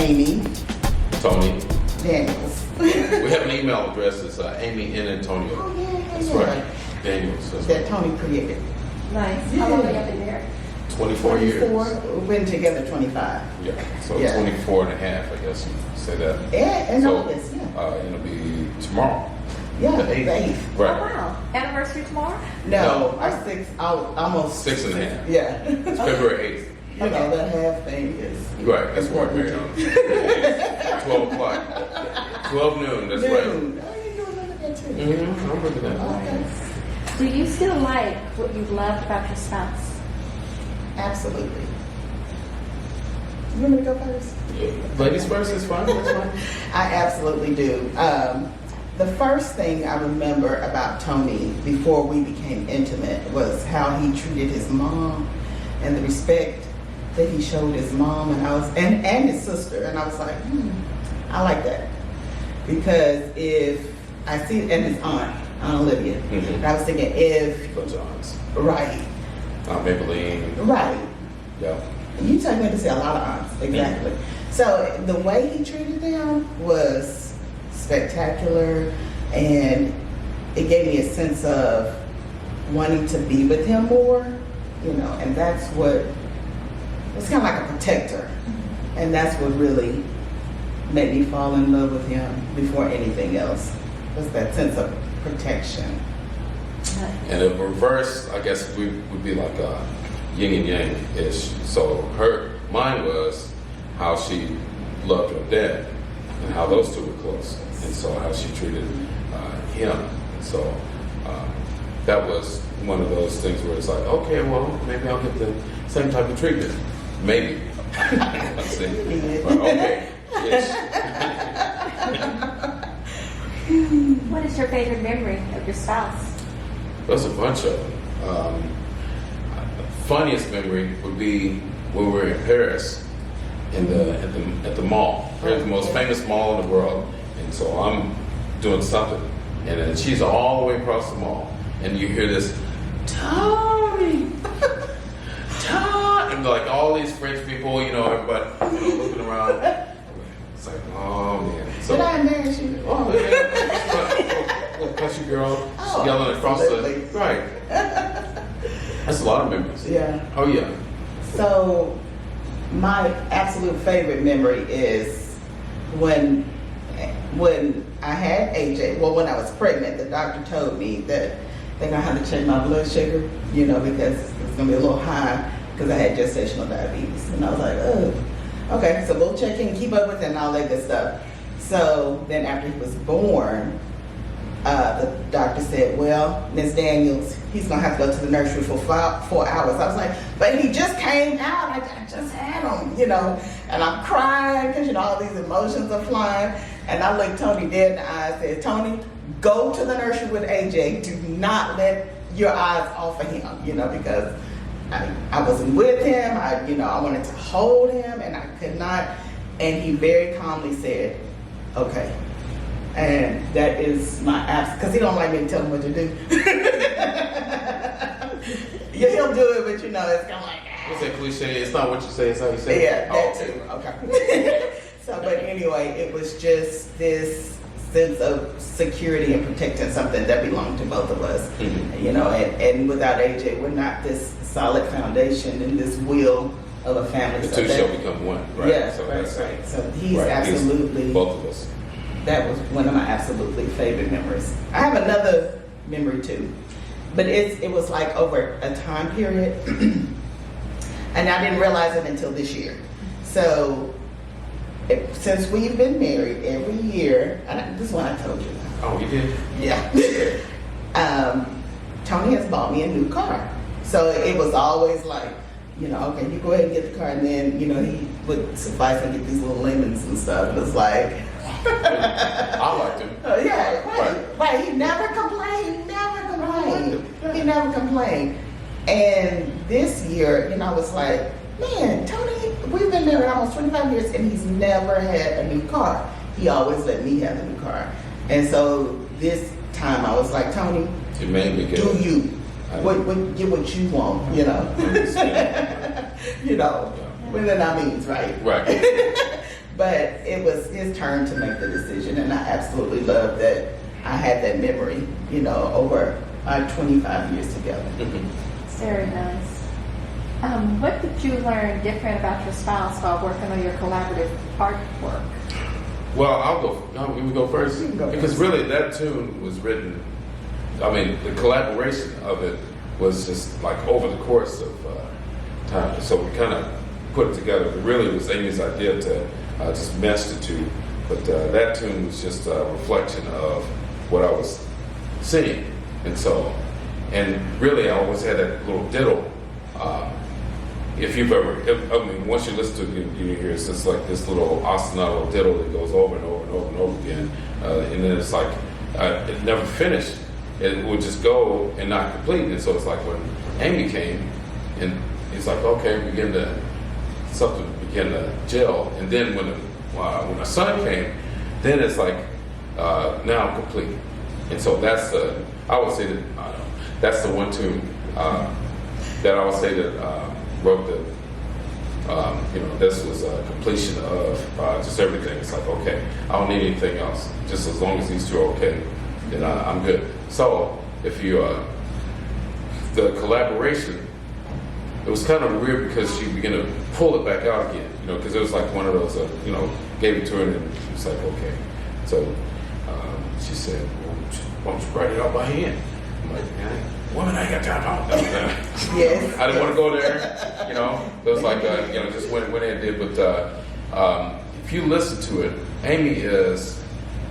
Amy. Tony. Daniels. We have an email address. It's Amy N. Antonio. Oh, yeah. That's right. Daniels. That's That right. Tony created. Nice. Yeah. How long have you been married? 24 years. We've been together 25. Yeah. So Yeah. 24 and a half, I guess you say that. Yeah, in So, August, yeah. It'll be tomorrow. Yeah, The the 8th. 8th. Oh, Right. wow. Anniversary tomorrow? No, our almost 6 and a half. Yeah. It's February 8th. You know, that half thing is. Right, that's what we're married on. 12 o'clock. 12 noon, that's right. Noon. Oh, you doing none of that too? Mm-hmm. I'm looking at Okay. Do you still like what you've loved about your spouse? Absolutely. You want me to go first? it. Ladies first is fine. That's fine. I absolutely do. The first thing I remember about Tony before we became intimate was how he treated his mom and the respect that he showed his mom and his sister. And I was like, I like that. Because if I see, and his Aunt Olivia, Mhm. and I was thinking if, Bunch of aunts. right, Maybelline. right. Yeah. You take me to see a lot of aunts, exactly. So the way he treated them was spectacular, and it gave me a sense of wanting to be with him more, you know, and that's what, it's kind of like a protector, and that's what really made me fall in love with him before anything else, was that sense of protection. And the reverse, I guess, would be like a yin and yang-ish. So mine was how she loved her dad and how those two were close. And so how she treated him. So that was one of those things where it's like, okay, well, maybe I'll get the same type of treatment. Maybe. Let's see. But okay. What is your favorite memory of your spouse? There's a bunch of them. Funniest memory would be when we were in Paris at the mall. It's the most famous mall in the world. And so I'm doing something, and then she's all the way across the mall, and you hear this, Tony, Tony, and like all these French people, you know, everybody looking around. It's like, oh man. So, Did I embarrass you? oh yeah, little country girl Oh, yelling across absolutely. the right. That's a lot of memories. Yeah. Oh yeah. So my absolute favorite memory is when I had AJ. Well, when I was pregnant, the doctor told me that they're gonna have to check my blood sugar, you know, because it's gonna be a little high because I had gestational diabetes. And I was like, oh, okay. So we'll check in, keep up with it, and all that good stuff. So then after he was born, the doctor said, well, Miss Daniels, he's gonna have to go to the nursery for 4 hours. I was like, but he just came out, I just had him, you know, and I'm crying because, you know, all these emotions are flying. And I looked Tony dead in the eye and said, Tony, go to the nursery with AJ. Do not let your eyes off of him, you know, because I wasn't with him. I wanted to hold him and I could not. And he very calmly said, okay. And that is my abs, because he don't like me to tell him what to do. Yeah, he'll do it, but you know, it's kind of like, What's that cliche? It's not what you say, it's how you say yeah, it. that Oh, too. Okay. So, but anyway, it was just this sense of security and protecting something that belonged to both of us. Mhm. You know, and without AJ, we're not this solid foundation and this will of a family. The So two that- shall become one, right? Yeah, So right, that's right. So he's right. absolutely, Both of us. that was one of my absolutely favorite memories. I have another memory too, but it was like over a time period, and I didn't realize it until this year. So since we've been married, every year, and this is what I told you. Oh, you did? Yeah. Tony has bought me a new car. So it was always like, you know, okay, you go ahead and get the car, and then, you know, he would suffice and get these little lemons and stuff. And it's like, I liked him. yeah, right. He never complained. He never complained. And this year, you know, I was like, man, Tony, we've been married almost 25 years, and he's never had a new car. He always let me have the new car. And so this time, I was like, Tony, It made me get do you? Get what you want, you know. You know, within our means, right? Right. But it was his turn to make the decision, and I absolutely love that I had that memory, you know, over our 25 years together. It's very nice. What did you learn different about your spouse while working on your collaborative artwork? Well, I'll go. You go first, You can go because first. really that tune was written. I mean, the collaboration of it was just like over the course of time. So we kind of put it together. It really was Amy's idea to just mesh the two. But that tune was just a reflection of what I was seeing, and really I always had that little diddle. If you've ever, I mean, once you listen to it, you hear it's just like this little ostinato diddle that goes over and over and over and over again, and then it's like it never finished. It would just go and not complete. And so it's like when Amy came, and it's like, okay, something began to gel. And then when my son came, then it's like now I'm complete. And so that's I would say that that's the one tune that I would say that wrote the this was a completion of just everything. It's like, okay, I don't need anything else. Just as long as these two are okay, then I'm good. So if you the collaboration, it was kind of weird because she began to pull it back out again, because it was like one of those, gave it to her and she was like, okay. So she said, well, why don't you write it out by hand? I'm like, man, woman, I ain't got time. Yes. I didn't want to go there, It was like, just went in and did. But if you listen to it, Amy is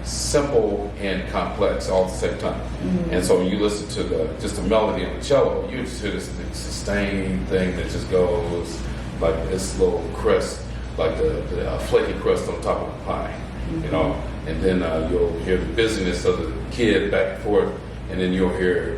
simple and complex all at the same time. Mm-hmm. And so when you listen to just the melody on the cello, you just hear this sustained thing that just goes like this little crust, like the flaky crust on top of a pie, mm-hmm. And then you'll hear the busyness of the kid back and forth, and then you'll hear,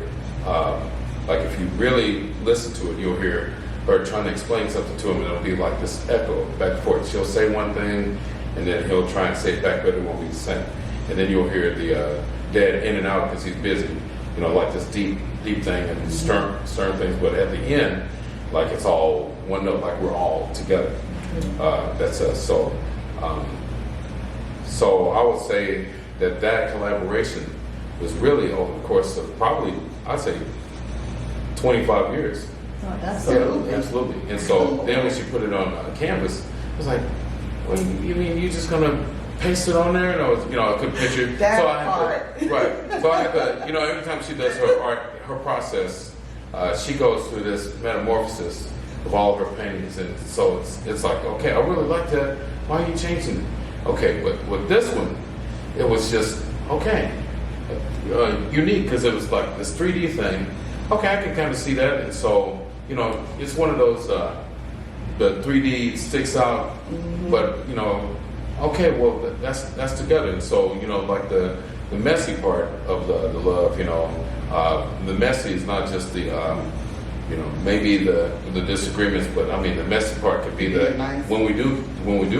like if you really listen to it, you'll hear her trying to explain something to him, and it'll be like this echo back and forth. She'll say one thing, and then he'll try and say it back, but it won't be the same. And then you'll hear the dad in and out because he's busy, like this deep thing and stern things. But at the end, like it's all one note, like we're all together. That's us. So I would say that collaboration was really over the course of probably, I'd say, 25 years. Oh, Absolutely. And so then when she put it on canvas, I was like, well, you mean you just gonna paste it on there? And I couldn't picture. That so I part. Right. So I had to, every time she does her art, her process, she goes through this metamorphosis of all of her paintings. And so it's like, okay, I really like that. Why are you changing it? Okay, but with this one, it was just, okay, unique because it was like this 3D thing. Okay, I can kind of see that. And so, it's one of those, the 3D sticks out, mm-hmm. But, okay, well, that's together. And so, like the messy part of the love, the messy is not just the, maybe the disagreements, but I mean, the messy part could be nice. when we do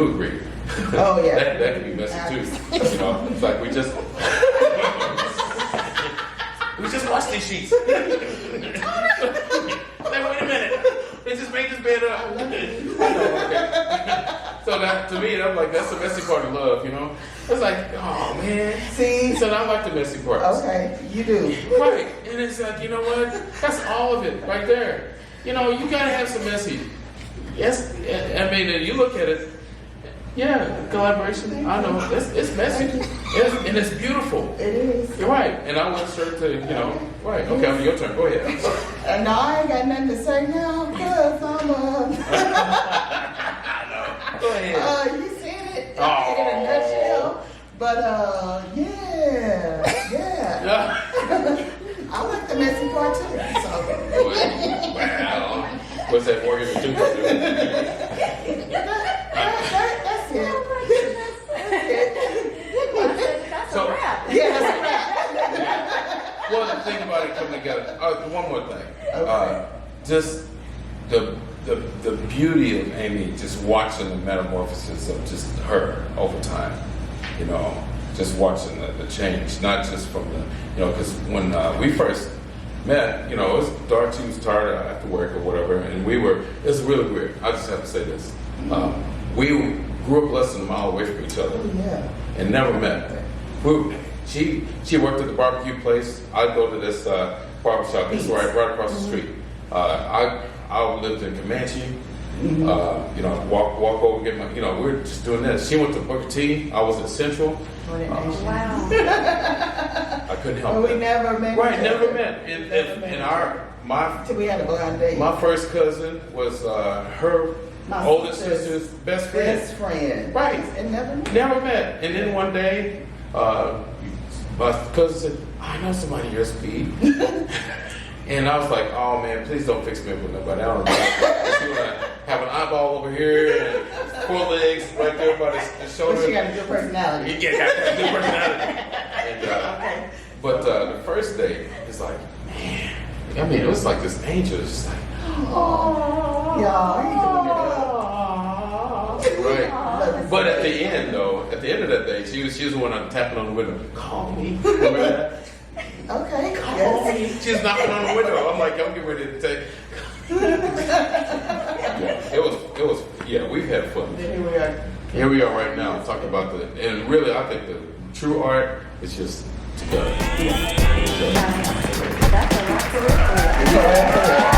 agree. Oh yeah. that could be messy too. It's like we just watched these sheets. Like, wait a minute, they just made this bed up. Okay. So that to me, I'm like, that's the messy part of love, It's like, oh man. See? So I like the messy parts. Okay, you do. Right, and it's like, you know what? That's all of it right there. You gotta have some messy. Yes, I mean, you look at it. Yeah, collaboration. I know it's messy, and it's beautiful. It is. You're right, and I want her to, right. Okay, your turn. Go ahead. I'm sorry. And now I ain't got nothing to say now because I'm I know. Go ahead. you seen it in a nutshell. But yeah. I like the messy part too. So. Wow. What's that Morgan for two? That's it. That's a wrap. Yeah, that's a wrap. Well, the thing about it coming together. One more thing. Okay. Just the beauty of Amy, just watching the metamorphosis of just her over time. Just watching the change, not just from the, because when we first met, it was dark. She was tired after work or whatever, and it was really weird. I just have to say this. grew up less than a mile away from each other Yeah. and never met. She worked at the barbecue place. I go to this barbershop. It's right across the street. I lived in Comanche. You know, walk over, get my, you know, we're just doing this. She went to Booker T. I was at Central. Wow. I couldn't help Well, it. we never met. Right, each never other. met. Never met And each other. Till we had to go on dates. my first cousin was her My oldest sister's sister's best friend. Best friend. Right. And never met. Never met. And then one day, my cousin said, I know somebody your speed. And I was like, oh man, please don't fix me up with nobody. I don't know. She wanna have an eyeball over here and 4 legs right there by the shoulder. But she got a good personality. Yeah, got that good personality. And, but the first day, it's like, man, I mean, it was like this angel. It's just like, Oh, y'all, he doing it. right. But at the end, though, at the end of that day, she was the one tapping on the window. Call me. Remember that? Okay. Call Yes. me. She was knocking on the window. I'm like, I'm getting ready to take. Yeah, it was. Yeah, we've had fun. Then here we are. Here we are right now talking about and really, I think the true art is just together. That's a lot to look for.